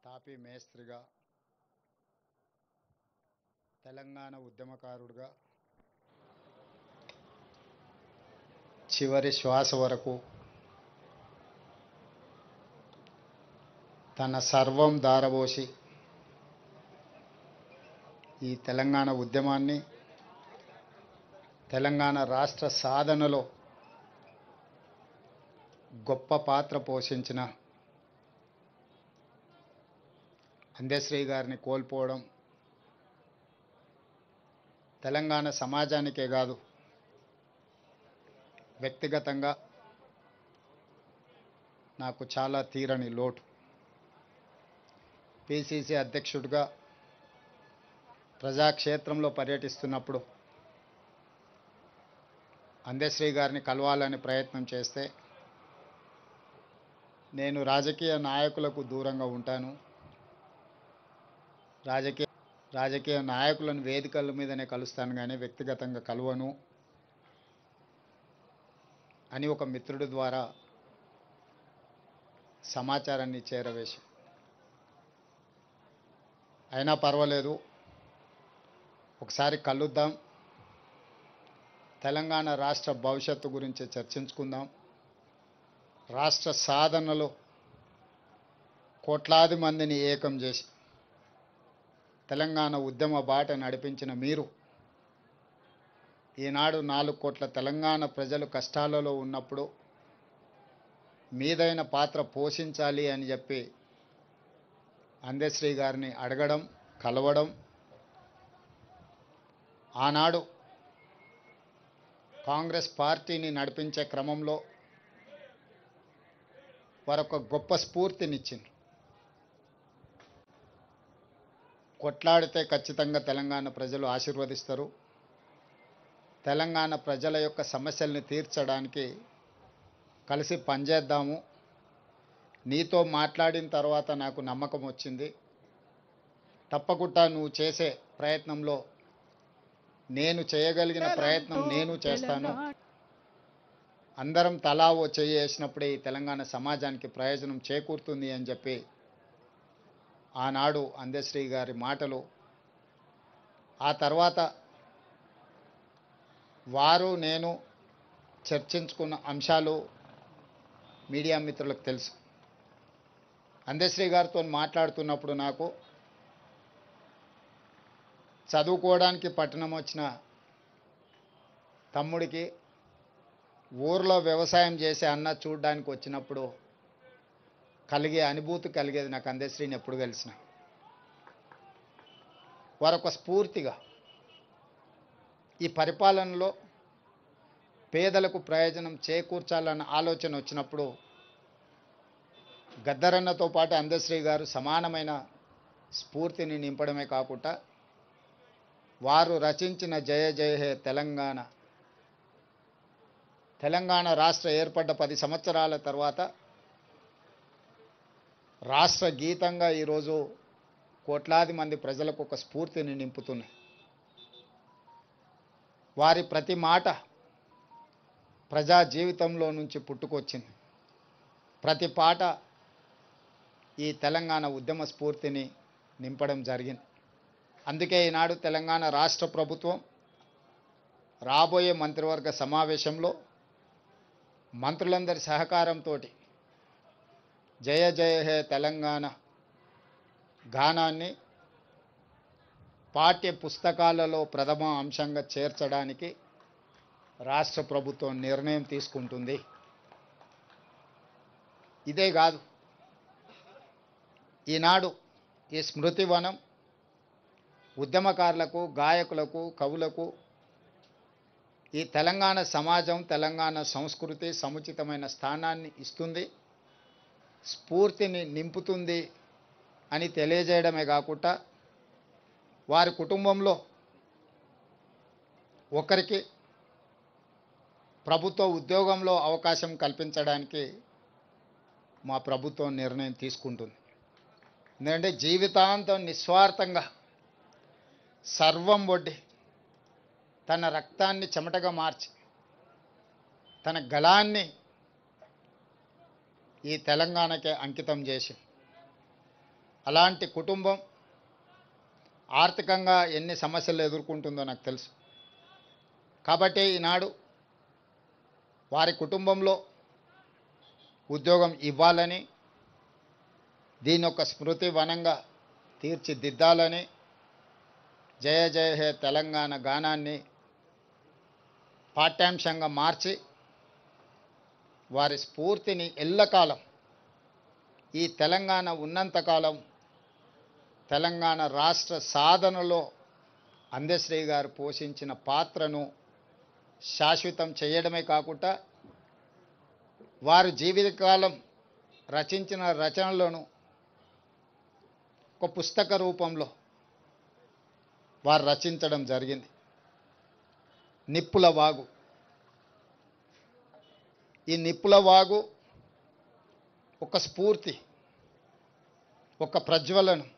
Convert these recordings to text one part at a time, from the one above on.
తాపీ మేస్త్రిగా, తెలంగాణ ఉద్యమకారుడిగా చివరి శ్వాస వరకు తన సర్వం దారబోసి ఈ తెలంగాణ ఉద్యమాన్ని, తెలంగాణ రాష్ట్ర సాధనలో గొప్ప పాత్ర పోషించిన అందశ్రీ గారిని కోల్పోవడం తెలంగాణ సమాజానికే కాదు, వ్యక్తిగతంగా నాకు చాలా తీరని లోటు. పిసిసి అధ్యక్షుడిగా ప్రజాక్షేత్రంలో పర్యటిస్తున్నప్పుడు అందశ్రీ గారిని కలవాలని ప్రయత్నం చేస్తే నేను రాజకీయ నాయకులకు దూరంగా ఉంటాను, రాజకీయ నాయకులను వేదికల మీదనే కలుస్తాను కానీ వ్యక్తిగతంగా కలవను అని ఒక మిత్రుడి ద్వారా సమాచారాన్ని చేరవేసి, అయినా పర్వాలేదు ఒకసారి కలుద్దాం, తెలంగాణ రాష్ట్ర భవిష్యత్తు గురించి చర్చించుకుందాం, రాష్ట్ర సాధనలో కోట్లాది మందిని ఏకం చేసి తెలంగాణ ఉద్యమ బాట నడిపించిన మీరు ఈనాడు 4 కోట్ల తెలంగాణ ప్రజలు కష్టాలలో ఉన్నప్పుడు మీదైన పాత్ర పోషించాలి అని చెప్పి అందశ్రీ గారిని అడగడం, కలవడం, ఆనాడు కాంగ్రెస్ పార్టీని నడిపించే క్రమంలో వారొక గొప్ప స్ఫూర్తినిచ్చింది. కొట్లాడితే ఖచ్చితంగా తెలంగాణ ప్రజలు ఆశీర్వదిస్తారు, తెలంగాణ ప్రజల యొక్క సమస్యల్ని తీర్చడానికి కలిసి పనిచేద్దాము, నీతో మాట్లాడిన తర్వాత నాకు నమ్మకం వచ్చింది, తప్పకుండా నువ్వు చేసే ప్రయత్నంలో నేను చేయగలిగిన ప్రయత్నం నేను చేస్తాను, అందరం తలా ఓ చెయ్యి వేసినప్పుడే ఈ తెలంగాణ సమాజానికి ప్రయోజనం చేకూరుతుంది అని చెప్పి ఆనాడు అందశ్రీ గారి మాటలు, ఆ తర్వాత వారు నేను చర్చించుకున్న అంశాలు మీడియా మిత్రులకు తెలుసు. అందశ్రీ గారితో మాట్లాడుతున్నప్పుడు నాకు చదువుకోవడానికి పట్టణం వచ్చిన తమ్ముడికి ఊర్లో వ్యవసాయం చేసే అన్న చూడడానికి వచ్చినప్పుడు కలిగే అనుభూతి కలిగేది నాకు అందశ్రీని ఎప్పుడు కలిసిన. వారొక స్ఫూర్తిగా ఈ పరిపాలనలో పేదలకు ప్రయోజనం చేకూర్చాలన్న ఆలోచన వచ్చినప్పుడు గద్దరన్నతో పాటు అందశ్రీ గారు సమానమైన స్ఫూర్తిని నింపడమే కాకుండా వారు రచించిన జయ జయ హే తెలంగాణ రాష్ట్ర ఏర్పడ్డ 10 సంవత్సరాల తర్వాత రాష్ట్ర గీతంగా ఈరోజు కోట్లాది మంది ప్రజలకు ఒక స్ఫూర్తిని నింపుతున్నాయి. వారి ప్రతి మాట ప్రజా జీవితంలో నుంచి పుట్టుకొచ్చింది, ప్రతి పాట ఈ తెలంగాణ ఉద్యమ స్ఫూర్తిని నింపడం జరిగింది. అందుకే ఈనాడు తెలంగాణ రాష్ట్ర ప్రభుత్వం రాబోయే మంత్రివర్గ సమావేశంలో మంత్రులందరి సహకారంతో జయ జయ హే తెలంగాణ గానాన్ని పాఠ్య పుస్తకాలలో ప్రథమ అంశంగా చేర్చడానికి రాష్ట్ర ప్రభుత్వం నిర్ణయం తీసుకుంటుంది. ఇదే కాదు, ఈనాడు ఈ స్మృతివనం ఉద్యమకారులకు, గాయకులకు, కవులకు ఈ తెలంగాణ సమాజం, తెలంగాణ సంస్కృతి సముచితమైన స్థానాన్ని ఇస్తుంది, స్ఫూర్తిని నింపుతుంది అని తెలియజేయడమే కాకుండా వారి కుటుంబంలో ఒకరికి ప్రభుత్వ ఉద్యోగంలో అవకాశం కల్పించడానికి మా ప్రభుత్వం నిర్ణయం తీసుకుంటుంది. ఎందుకంటే జీవితాంతం నిస్వార్థంగా సర్వం ఒడ్డి తన రక్తాన్ని చెమటగా మార్చి తన గళాన్ని ఈ తెలంగాణకే అంకితం చేసి అలాంటి కుటుంబం ఆర్థికంగా ఎన్ని సమస్యలు ఎదుర్కొంటుందో నాకు తెలుసు. కాబట్టి ఈనాడు వారి కుటుంబంలో ఉద్యోగం ఇవ్వాలని, దీని ఒక స్మృతి వనంగా తీర్చిదిద్దాలని జయ జయ హే తెలంగాణ గానాన్ని పాఠ్యాంశంగా మార్చి వారి స్ఫూర్తిని ఎల్లకాలం, ఈ తెలంగాణ ఉన్నంతకాలం తెలంగాణ రాష్ట్ర సాధనలో అందశ్రీ గారు పోషించిన పాత్రను శాశ్వతం చేయడమే కాకుండా వారి జీవితకాలం రచించిన రచనలను ఒక పుస్తక రూపంలో వారు రచించడం జరిగింది. నిప్పుల వాగు. ఈ నిప్పుల వాగు ఒక స్ఫూర్తి, ఒక ప్రజ్వలనం,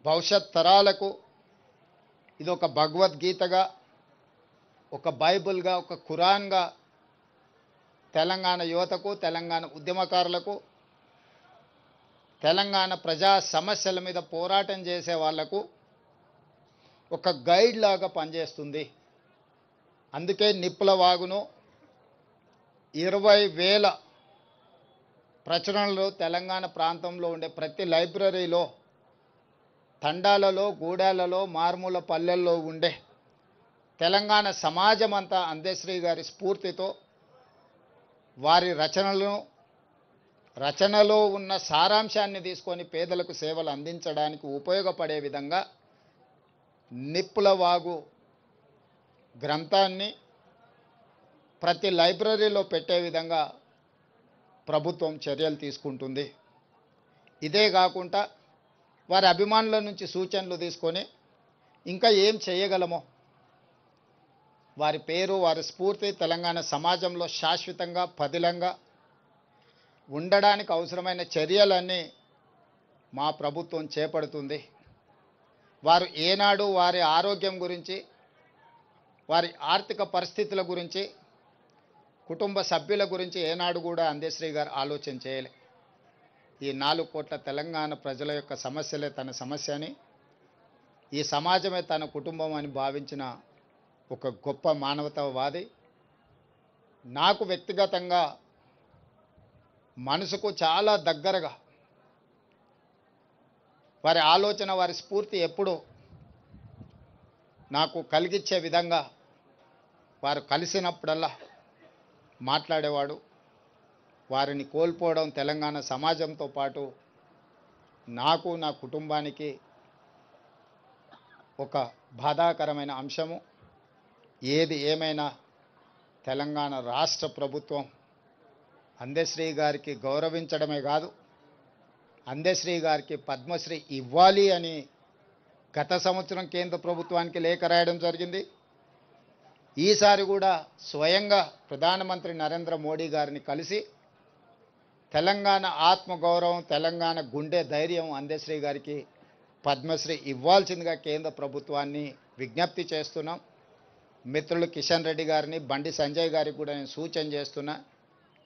భవిష్యత్ తరాలకు ఇది ఒక భగవద్గీతగా, ఒక బైబిల్గా, ఒక ఖురాన్గా తెలంగాణ యువతకు, తెలంగాణ ఉద్యమకారులకు, తెలంగాణ ప్రజా సమస్యల మీద పోరాటం చేసే వాళ్లకు ఒక గైడ్ లాగా పనిచేస్తుంది. అందుకే నిప్పుల వాగును 20,000 ప్రచురణలు తెలంగాణ ప్రాంతంలో ఉండే ప్రతి లైబ్రరీలో, తండాలలో, గూడాలలో, మారుమూల పల్లెల్లో ఉండే తెలంగాణ సమాజం అంతా అందశ్రీ గారి స్ఫూర్తితో వారి రచనలో ఉన్న సారాంశాన్ని తీసుకొని పేదలకు సేవలు అందించడానికి ఉపయోగపడే విధంగా నిప్పుల వాగు గ్రంథాన్ని ప్రతి లైబ్రరీలో పెట్టే విధంగా ప్రభుత్వం చర్యలు తీసుకుంటుంది. ఇదే కాకుండా వారి అభిమానుల నుంచి సూచనలు తీసుకొని ఇంకా ఏం చేయగలమో, వారి పేరు, వారి స్ఫూర్తి తెలంగాణ సమాజంలో శాశ్వతంగా పదిలంగా ఉండడానికి అవసరమైన చర్యలన్నీ మా ప్రభుత్వం చేపడుతుంది. వారు ఏనాడు వారి ఆరోగ్యం గురించి, వారి ఆర్థిక పరిస్థితుల గురించి, కుటుంబ సభ్యుల గురించి ఏనాడు కూడా అందశ్రీ గారు ఆలోచన చేయలే. ఈ 4 కోట్ల తెలంగాణ ప్రజల యొక్క సమస్యలే తన సమస్య అని, ఈ సమాజమే తన కుటుంబం అని భావించిన ఒక గొప్ప మానవతావాది. నాకు వ్యక్తిగతంగా మనసుకు చాలా దగ్గరగా వారి ఆలోచన, వారి స్ఫూర్తి ఎప్పుడూ నాకు కలిగించే విధంగా వారు కలిసినప్పుడల్లా మాట్లాడేవాడు. వారిని కోల్పోవడం తెలంగాణ సమాజంతో పాటు నాకు, నా కుటుంబానికి ఒక బాధాకరమైన అంశము. ఏది ఏమైనా తెలంగాణ రాష్ట్ర ప్రభుత్వం అందశ్రీ గారికి గౌరవించడమే కాదు, అందశ్రీ గారికి పద్మశ్రీ ఇవ్వాలి అని గత సంవత్సరం కేంద్ర ప్రభుత్వానికి లేఖ రాయడం జరిగింది. ఈసారి కూడా స్వయంగా ప్రధానమంత్రి నరేంద్ర మోడీ గారిని కలిసి తెలంగాణ ఆత్మగౌరవం, తెలంగాణ గుండె ధైర్యం అందశ్రీ గారికి పద్మశ్రీ ఇవ్వాల్సిందిగా కేంద్ర ప్రభుత్వాన్ని విజ్ఞప్తి చేస్తున్నాం. మిత్రులు కిషన్ రెడ్డి గారిని, బండి సంజయ్ గారికి కూడా నేను సూచన చేస్తున్నా,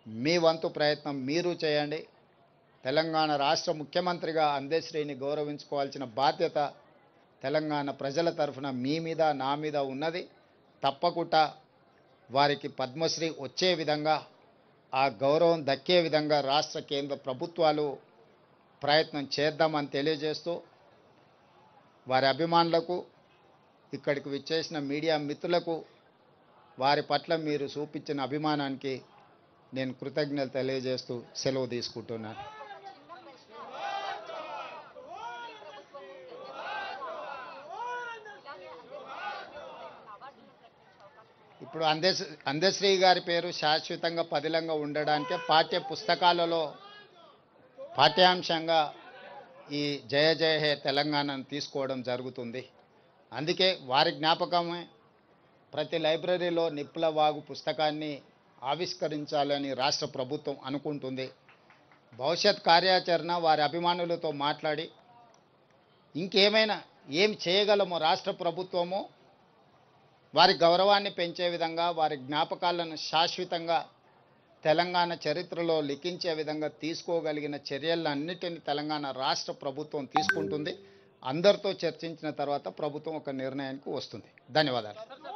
మీ వంతు ప్రయత్నం మీరు చేయండి. తెలంగాణ రాష్ట్ర ముఖ్యమంత్రిగా అందశ్రీని గౌరవించుకోవాల్సిన బాధ్యత తెలంగాణ ప్రజల తరఫున మీ మీద, నా మీద ఉన్నది. తప్పకుండా వారికి పద్మశ్రీ వచ్చే విధంగా, ఆ గౌరవం దక్కే విధంగా రాష్ట్ర కేంద్ర ప్రభుత్వాలు ప్రయత్నం చేద్దామని తెలియజేస్తూ, వారి అభిమానులకు, ఇక్కడికి విచ్చేసిన మీడియా మిత్రులకు వారి పట్ల మీరు చూపించిన అభిమానానికి నేను కృతజ్ఞతలు తెలియజేస్తూ సెలవు తీసుకుంటున్నాను. ఇప్పుడు అందశ్రీ గారి పేరు శాశ్వతంగా పదిలంగా ఉండడానికే పాఠ్య పుస్తకాలలో పాఠ్యాంశంగా ఈ జయ జయ హే తెలంగాణను తీసుకోవడం జరుగుతుంది. అందుకే వారి జ్ఞాపకమే ప్రతి లైబ్రరీలో నిప్పుల వాగు పుస్తకాన్ని ఆవిష్కరించాలని రాష్ట్ర ప్రభుత్వం అనుకుంటుంది. భవిష్యత్ కార్యాచరణ వారి అభిమానులతో మాట్లాడి ఇంకేమైనా ఏం చేయగలమో రాష్ట్ర ప్రభుత్వము వారి గౌరవాన్ని పెంచే విధంగా, వారి జ్ఞాపకాలను శాశ్వతంగా తెలంగాణ చరిత్రలో లిఖించే విధంగా తీసుకోగలిగిన చర్యలన్నిటిని తెలంగాణ రాష్ట్ర ప్రభుత్వం తీసుకుంటుంది. అందరితో చర్చించిన తర్వాత ప్రభుత్వం ఒక నిర్ణయానికి వస్తుంది. ధన్యవాదాలు.